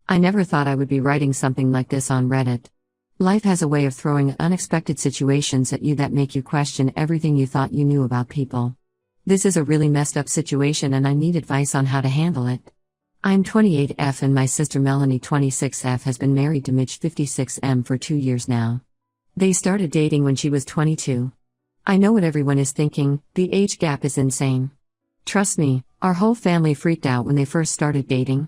I never thought I would be writing something like this on Reddit. Life has a way of throwing unexpected situations at you that make you question everything you thought you knew about people. This is a really messed up situation and I need advice on how to handle it. I'm 28F and my sister Melanie 26F has been married to Mitch 56M for 2 years now. They started dating when she was 22. I know what everyone is thinking, the age gap is insane. Trust me, our whole family freaked out when they first started dating.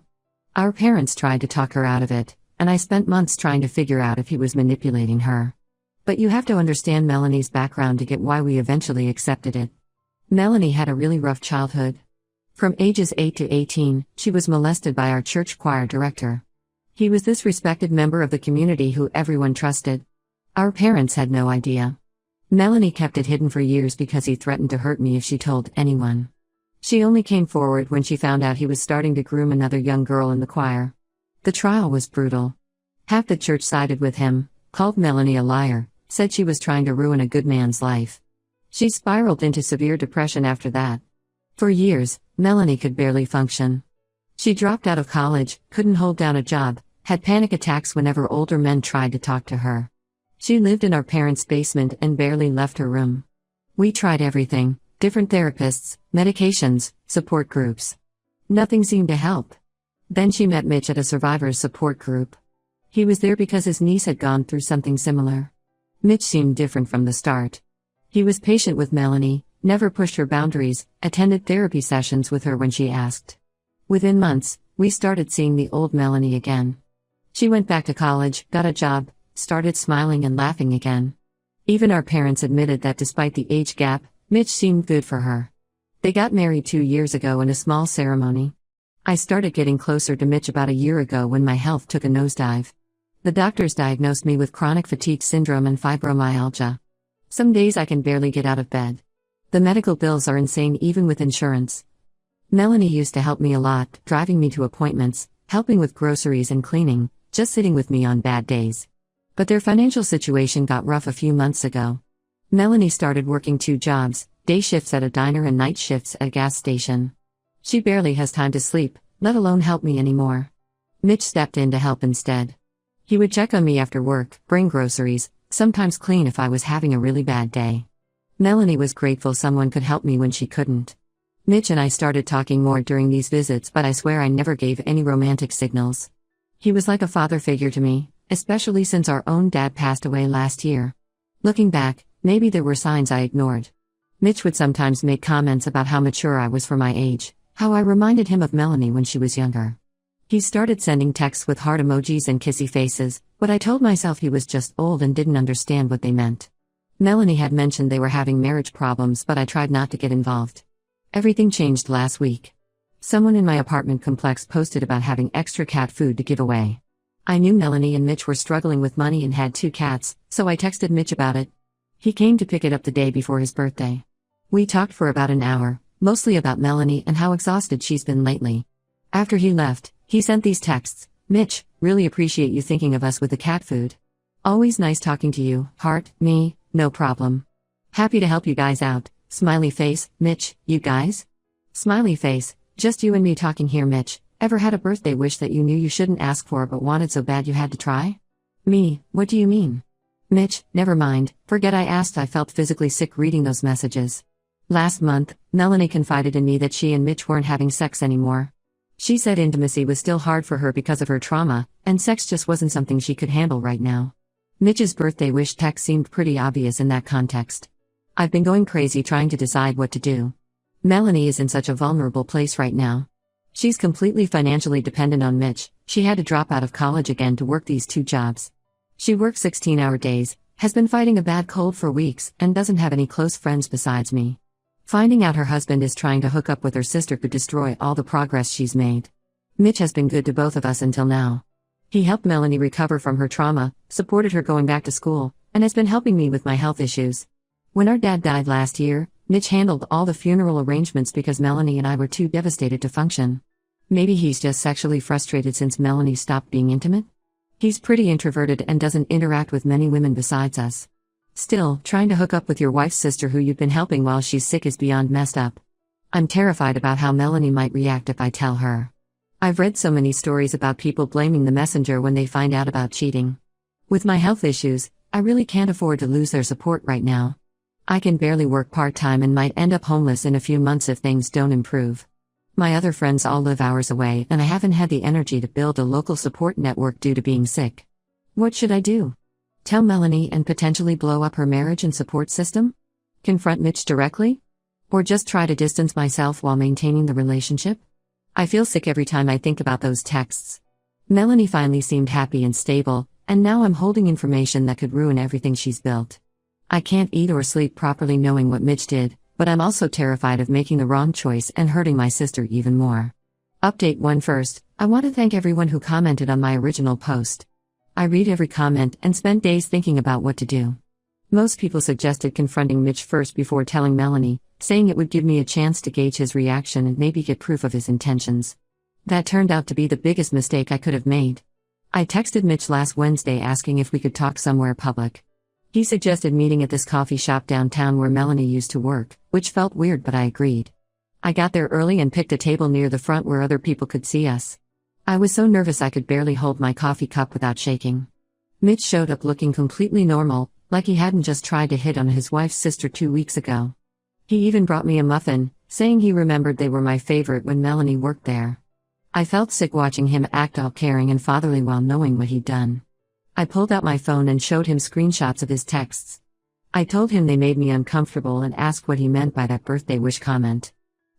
Our parents tried to talk her out of it, and I spent months trying to figure out if he was manipulating her. But you have to understand Melanie's background to get why we eventually accepted it. Melanie had a really rough childhood. From ages 8 to 18, she was molested by our church choir director. He was this respected member of the community who everyone trusted. Our parents had no idea. Melanie kept it hidden for years because he threatened to hurt me if she told anyone. She only came forward when she found out he was starting to groom another young girl in the choir. The trial was brutal. Half the church sided with him, called Melanie a liar, said she was trying to ruin a good man's life. She spiraled into severe depression after that. For years, Melanie could barely function. She dropped out of college, couldn't hold down a job, had panic attacks whenever older men tried to talk to her. She lived in our parents' basement and barely left her room. We tried everything, different therapists, medications, support groups. Nothing seemed to help. Then she met Mitch at a survivors support group. He was there because his niece had gone through something similar. Mitch seemed different from the start. He was patient with Melanie, never pushed her boundaries, attended therapy sessions with her when she asked. Within months, we started seeing the old Melanie again. She went back to college, got a job, started smiling and laughing again. Even our parents admitted that despite the age gap, Mitch seemed good for her. They got married 2 years ago in a small ceremony. I started getting closer to Mitch about a year ago when my health took a nosedive. The doctors diagnosed me with chronic fatigue syndrome and fibromyalgia. Some days I can barely get out of bed. The medical bills are insane even with insurance. Melanie used to help me a lot, driving me to appointments, helping with groceries and cleaning, just sitting with me on bad days. But their financial situation got rough a few months ago. Melanie started working 2 jobs, day shifts at a diner and night shifts at a gas station. She barely has time to sleep, let alone help me anymore. Mitch stepped in to help instead. He would check on me after work, bring groceries, sometimes clean if I was having a really bad day. Melanie was grateful someone could help me when she couldn't. Mitch and I started talking more during these visits, but I swear I never gave any romantic signals. He was like a father figure to me, especially since our own dad passed away last year. Looking back, maybe there were signs I ignored. Mitch would sometimes make comments about how mature I was for my age, how I reminded him of Melanie when she was younger. He started sending texts with heart emojis and kissy faces, but I told myself he was just old and didn't understand what they meant. Melanie had mentioned they were having marriage problems, but I tried not to get involved. Everything changed last week. Someone in my apartment complex posted about having extra cat food to give away. I knew Melanie and Mitch were struggling with money and had 2 cats, so I texted Mitch about it. He came to pick it up the day before his birthday. We talked for about an hour, mostly about Melanie and how exhausted she's been lately. After he left, he sent these texts. Mitch, really appreciate you thinking of us with the cat food. Always nice talking to you, heart, me, no problem. Happy to help you guys out, smiley face, Mitch, you guys? Smiley face, just you and me talking here Mitch, ever had a birthday wish that you knew you shouldn't ask for but wanted so bad you had to try? Me, what do you mean? Mitch, never mind, forget I asked. I felt physically sick reading those messages. Last month, Melanie confided in me that she and Mitch weren't having sex anymore. She said intimacy was still hard for her because of her trauma, and sex just wasn't something she could handle right now. Mitch's birthday wish text seemed pretty obvious in that context. I've been going crazy trying to decide what to do. Melanie is in such a vulnerable place right now. She's completely financially dependent on Mitch. She had to drop out of college again to work these 2 jobs. She works 16-hour days, has been fighting a bad cold for weeks, and doesn't have any close friends besides me. Finding out her husband is trying to hook up with her sister could destroy all the progress she's made. Mitch has been good to both of us until now. He helped Melanie recover from her trauma, supported her going back to school, and has been helping me with my health issues. When our dad died last year, Mitch handled all the funeral arrangements because Melanie and I were too devastated to function. Maybe he's just sexually frustrated since Melanie stopped being intimate? He's pretty introverted and doesn't interact with many women besides us. Still, trying to hook up with your wife's sister who you've been helping while she's sick is beyond messed up. I'm terrified about how Melanie might react if I tell her. I've read so many stories about people blaming the messenger when they find out about cheating. With my health issues, I really can't afford to lose their support right now. I can barely work part-time and might end up homeless in a few months if things don't improve. My other friends all live hours away, and I haven't had the energy to build a local support network due to being sick. What should I do? Tell Melanie and potentially blow up her marriage and support system? Confront Mitch directly? Or just try to distance myself while maintaining the relationship? I feel sick every time I think about those texts. Melanie finally seemed happy and stable, and now I'm holding information that could ruin everything she's built. I can't eat or sleep properly knowing what Mitch did, but I'm also terrified of making the wrong choice and hurting my sister even more. Update 1 first, I want to thank everyone who commented on my original post. I read every comment and spent days thinking about what to do. Most people suggested confronting Mitch first before telling Melanie, saying it would give me a chance to gauge his reaction and maybe get proof of his intentions. That turned out to be the biggest mistake I could have made. I texted Mitch last Wednesday asking if we could talk somewhere public. He suggested meeting at this coffee shop downtown where Melanie used to work, which felt weird but I agreed. I got there early and picked a table near the front where other people could see us. I was so nervous I could barely hold my coffee cup without shaking. Mitch showed up looking completely normal, like he hadn't just tried to hit on his wife's sister 2 weeks ago. He even brought me a muffin, saying he remembered they were my favorite when Melanie worked there. I felt sick watching him act all caring and fatherly while knowing what he'd done. I pulled out my phone and showed him screenshots of his texts. I told him they made me uncomfortable and asked what he meant by that birthday wish comment.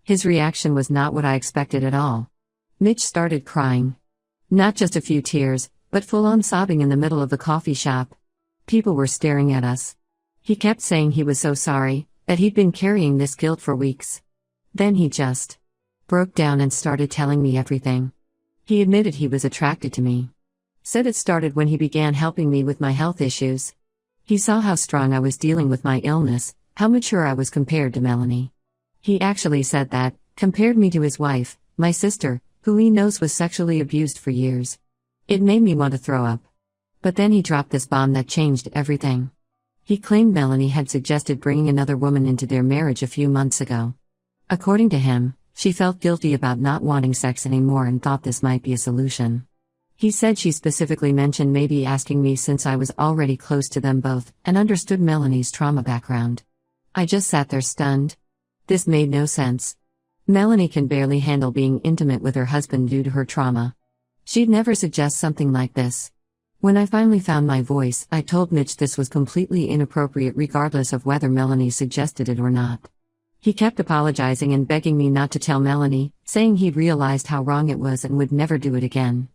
His reaction was not what I expected at all. Mitch started crying. Not just a few tears, but full-on sobbing in the middle of the coffee shop. People were staring at us. He kept saying he was so sorry, that he'd been carrying this guilt for weeks. Then he just broke down and started telling me everything. He admitted he was attracted to me. Said it started when he began helping me with my health issues. He saw how strong I was dealing with my illness, how mature I was compared to Melanie. He actually said that, compared me to his wife, my sister, who he knows was sexually abused for years. It made me want to throw up. But then he dropped this bomb that changed everything. He claimed Melanie had suggested bringing another woman into their marriage a few months ago. According to him, she felt guilty about not wanting sex anymore and thought this might be a solution. He said she specifically mentioned maybe asking me since I was already close to them both and understood Melanie's trauma background. I just sat there stunned. This made no sense. Melanie can barely handle being intimate with her husband due to her trauma. She'd never suggest something like this. When I finally found my voice, I told Mitch this was completely inappropriate regardless of whether Melanie suggested it or not. He kept apologizing and begging me not to tell Melanie, saying he'd realized how wrong it was and would never do it again.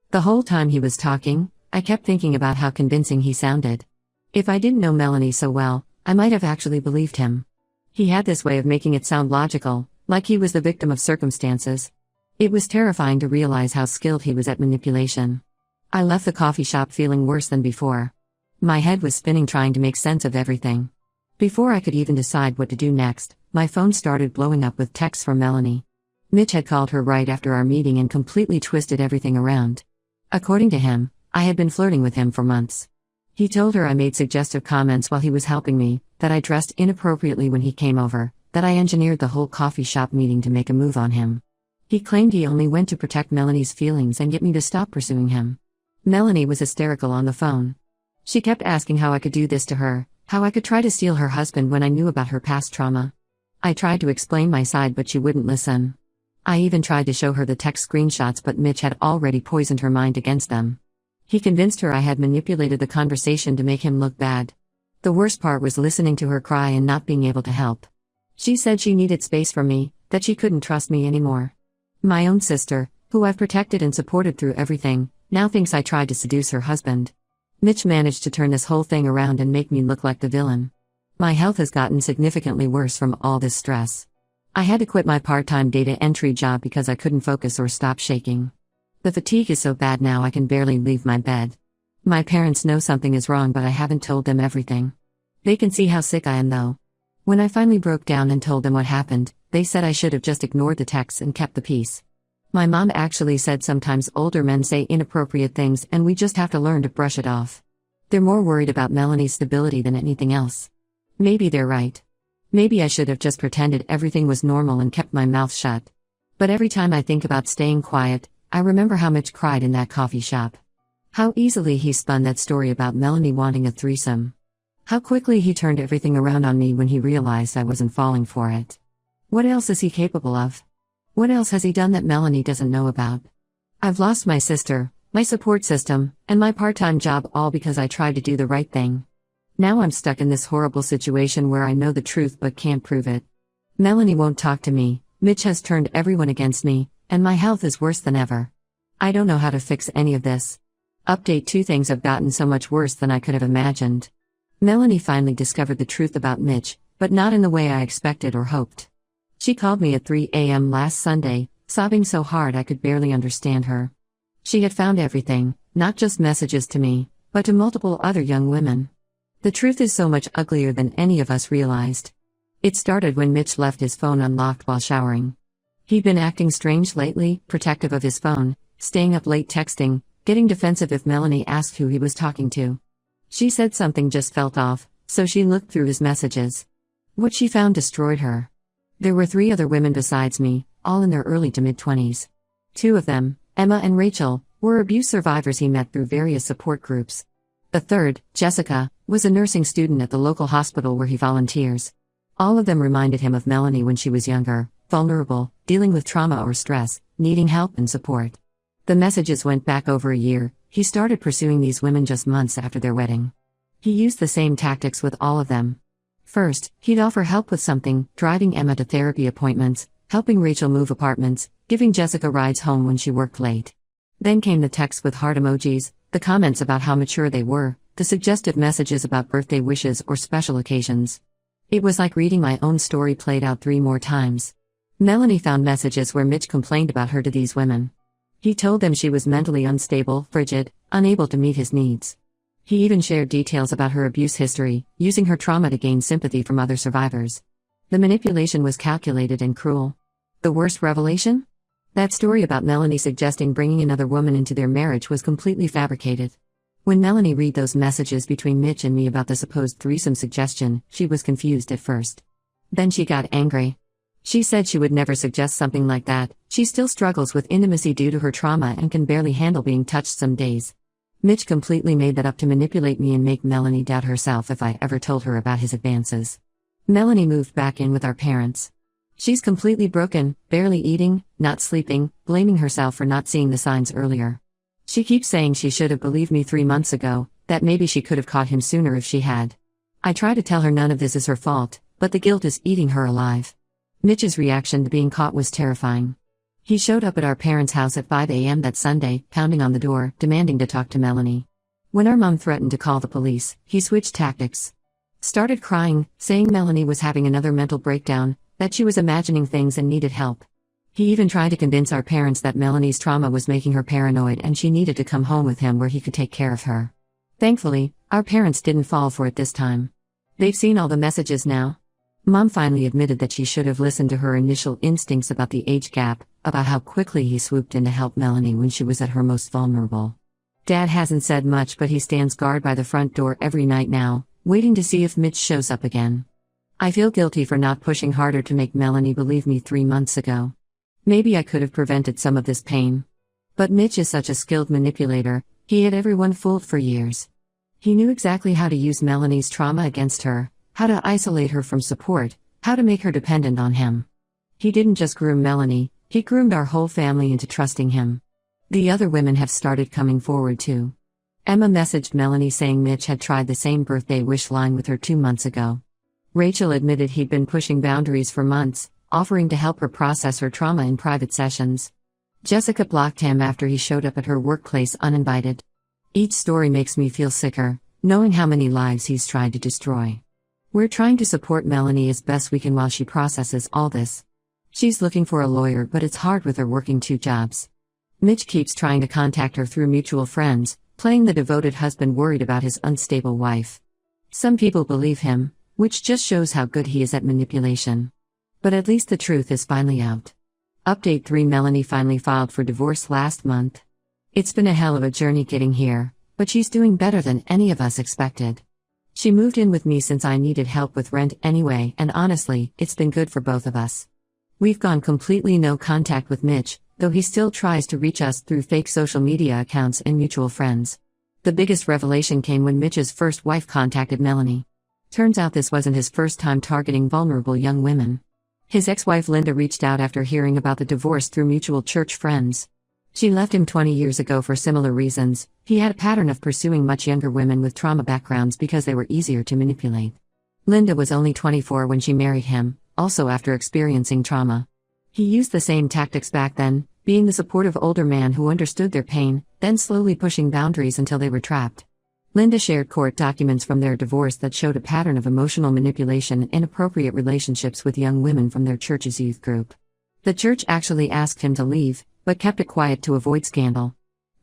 The whole time he was talking, I kept thinking about how convincing he sounded. If I didn't know Melanie so well, I might have actually believed him. He had this way of making it sound logical, like he was the victim of circumstances. It was terrifying to realize how skilled he was at manipulation. I left the coffee shop feeling worse than before. My head was spinning trying to make sense of everything. Before I could even decide what to do next, my phone started blowing up with texts from Melanie. Mitch had called her right after our meeting and completely twisted everything around. According to him, I had been flirting with him for months. He told her I made suggestive comments while he was helping me, that I dressed inappropriately when he came over, that I engineered the whole coffee shop meeting to make a move on him. He claimed he only went to protect Melanie's feelings and get me to stop pursuing him. Melanie was hysterical on the phone. She kept asking how I could do this to her, how I could try to steal her husband when I knew about her past trauma. I tried to explain my side but she wouldn't listen. I even tried to show her the text screenshots but Mitch had already poisoned her mind against them. He convinced her I had manipulated the conversation to make him look bad. The worst part was listening to her cry and not being able to help. She said she needed space from me, that she couldn't trust me anymore. My own sister, who I've protected and supported through everything, now thinks I tried to seduce her husband. Mitch managed to turn this whole thing around and make me look like the villain. My health has gotten significantly worse from all this stress. I had to quit my part-time data entry job because I couldn't focus or stop shaking. The fatigue is so bad now I can barely leave my bed. My parents know something is wrong but I haven't told them everything. They can see how sick I am though. When I finally broke down and told them what happened, they said I should have just ignored the texts and kept the peace. My mom actually said sometimes older men say inappropriate things and we just have to learn to brush it off. They're more worried about Melanie's stability than anything else. Maybe they're right. Maybe I should have just pretended everything was normal and kept my mouth shut. But every time I think about staying quiet, I remember how Mitch cried in that coffee shop. How easily he spun that story about Melanie wanting a threesome. How quickly he turned everything around on me when he realized I wasn't falling for it. What else is he capable of? What else has he done that Melanie doesn't know about? I've lost my sister, my support system, and my part-time job all because I tried to do the right thing. Now I'm stuck in this horrible situation where I know the truth but can't prove it. Melanie won't talk to me, Mitch has turned everyone against me, and my health is worse than ever. I don't know how to fix any of this. Update 2: things have gotten so much worse than I could have imagined. Melanie finally discovered the truth about Mitch, but not in the way I expected or hoped. She called me at 3 a.m. last Sunday, sobbing so hard I could barely understand her. She had found everything, not just messages to me, but to multiple other young women. The truth is so much uglier than any of us realized. It started when Mitch left his phone unlocked while showering. He'd been acting strange lately, protective of his phone, staying up late texting, getting defensive if Melanie asked who he was talking to. She said something just felt off, so she looked through his messages. What she found destroyed her. There were 3 other women besides me, all in their early to mid-20s. 2 of them, Emma and Rachel, were abuse survivors he met through various support groups. The third, Jessica, was a nursing student at the local hospital where he volunteers. All of them reminded him of Melanie when she was younger, vulnerable, dealing with trauma or stress, needing help and support. The messages went back over a year. He started pursuing these women just months after their wedding. He used the same tactics with all of them. First, he'd offer help with something, driving Emma to therapy appointments, helping Rachel move apartments, giving Jessica rides home when she worked late. Then came the texts with heart emojis, the comments about how mature they were, the suggestive messages about birthday wishes or special occasions. It was like reading my own story played out 3 more times. Melanie found messages where Mitch complained about her to these women. He told them she was mentally unstable, frigid, unable to meet his needs. He even shared details about her abuse history, using her trauma to gain sympathy from other survivors. The manipulation was calculated and cruel. The worst revelation? That story about Melanie suggesting bringing another woman into their marriage was completely fabricated. When Melanie read those messages between Mitch and me about the supposed threesome suggestion, she was confused at first. Then she got angry. She said she would never suggest something like that. She still struggles with intimacy due to her trauma and can barely handle being touched some days. Mitch completely made that up to manipulate me and make Melanie doubt herself if I ever told her about his advances. Melanie moved back in with our parents. She's completely broken, barely eating, not sleeping, blaming herself for not seeing the signs earlier. She keeps saying she should have believed me 3 months ago, that maybe she could have caught him sooner if she had. I try to tell her none of this is her fault, but the guilt is eating her alive. Mitch's reaction to being caught was terrifying. He showed up at our parents' house at 5 a.m. that Sunday, pounding on the door, demanding to talk to Melanie. When our mom threatened to call the police, he switched tactics. Started crying, saying Melanie was having another mental breakdown, that she was imagining things and needed help. He even tried to convince our parents that Melanie's trauma was making her paranoid and she needed to come home with him where he could take care of her. Thankfully, our parents didn't fall for it this time. They've seen all the messages now. Mom finally admitted that she should have listened to her initial instincts about the age gap, about how quickly he swooped in to help Melanie when she was at her most vulnerable. Dad hasn't said much, but he stands guard by the front door every night now, waiting to see if Mitch shows up again. I feel guilty for not pushing harder to make Melanie believe me 3 months ago. Maybe I could have prevented some of this pain. But Mitch is such a skilled manipulator, he had everyone fooled for years. He knew exactly how to use Melanie's trauma against her, how to isolate her from support, how to make her dependent on him. He didn't just groom Melanie, he groomed our whole family into trusting him. The other women have started coming forward too. Emma messaged Melanie saying Mitch had tried the same birthday wish line with her 2 months ago. Rachel admitted he'd been pushing boundaries for months, offering to help her process her trauma in private sessions. Jessica blocked him after he showed up at her workplace uninvited. Each story makes me feel sicker, knowing how many lives he's tried to destroy. We're trying to support Melanie as best we can while she processes all this. She's looking for a lawyer, but it's hard with her working 2 jobs. Mitch keeps trying to contact her through mutual friends, playing the devoted husband worried about his unstable wife. Some people believe him, which just shows how good he is at manipulation. But at least the truth is finally out. Update 3: Melanie finally filed for divorce last month. It's been a hell of a journey getting here, but she's doing better than any of us expected. She moved in with me since I needed help with rent anyway, and honestly, it's been good for both of us. We've gone completely no contact with Mitch, though he still tries to reach us through fake social media accounts and mutual friends. The biggest revelation came when Mitch's first wife contacted Melanie. Turns out this wasn't his first time targeting vulnerable young women. His ex-wife Linda reached out after hearing about the divorce through mutual church friends. She left him 20 years ago for similar reasons. He had a pattern of pursuing much younger women with trauma backgrounds because they were easier to manipulate. Linda was only 24 when she married him, also after experiencing trauma. He used the same tactics back then, being the supportive older man who understood their pain, then slowly pushing boundaries until they were trapped. Linda shared court documents from their divorce that showed a pattern of emotional manipulation and inappropriate relationships with young women from their church's youth group. The church actually asked him to leave, but kept it quiet to avoid scandal.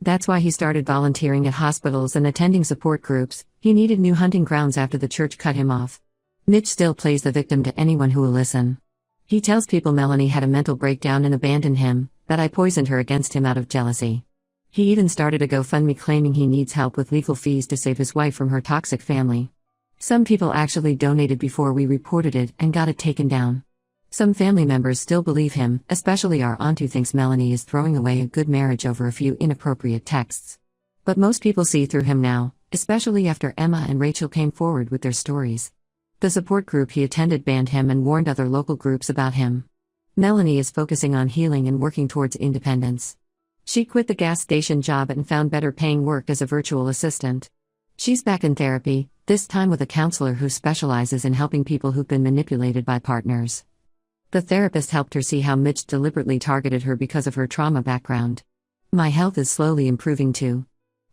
That's why he started volunteering at hospitals and attending support groups. He needed new hunting grounds after the church cut him off. Mitch still plays the victim to anyone who will listen. He tells people Melanie had a mental breakdown and abandoned him, that I poisoned her against him out of jealousy. He even started a GoFundMe claiming he needs help with legal fees to save his wife from her toxic family. Some people actually donated before we reported it and got it taken down. Some family members still believe him, especially our aunt who thinks Melanie is throwing away a good marriage over a few inappropriate texts. But most people see through him now, especially after Emma and Rachel came forward with their stories. The support group he attended banned him and warned other local groups about him. Melanie is focusing on healing and working towards independence. She quit the gas station job and found better paying work as a virtual assistant. She's back in therapy, this time with a counselor who specializes in helping people who've been manipulated by partners. The therapist helped her see how Mitch deliberately targeted her because of her trauma background. My health is slowly improving too.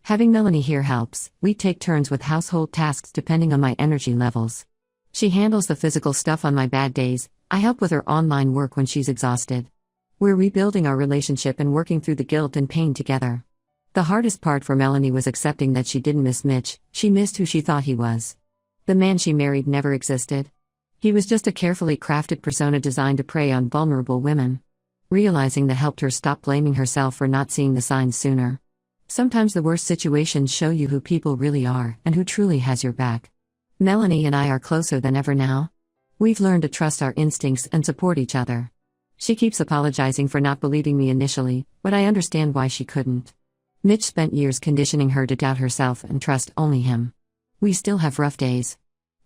Having Melanie here helps. We take turns with household tasks depending on my energy levels. She handles the physical stuff on my bad days. I help with her online work when she's exhausted. We're rebuilding our relationship and working through the guilt and pain together. The hardest part for Melanie was accepting that she didn't miss Mitch, she missed who she thought he was. The man she married never existed. He was just a carefully crafted persona designed to prey on vulnerable women. Realizing that helped her stop blaming herself for not seeing the signs sooner. Sometimes the worst situations show you who people really are and who truly has your back. Melanie and I are closer than ever now. We've learned to trust our instincts and support each other. She keeps apologizing for not believing me initially, but I understand why she couldn't. Mitch spent years conditioning her to doubt herself and trust only him. We still have rough days.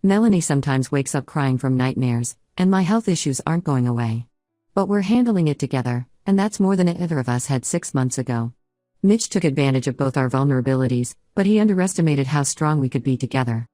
Melanie sometimes wakes up crying from nightmares, and my health issues aren't going away. But we're handling it together, and that's more than either of us had 6 months ago. Mitch took advantage of both our vulnerabilities, but he underestimated how strong we could be together.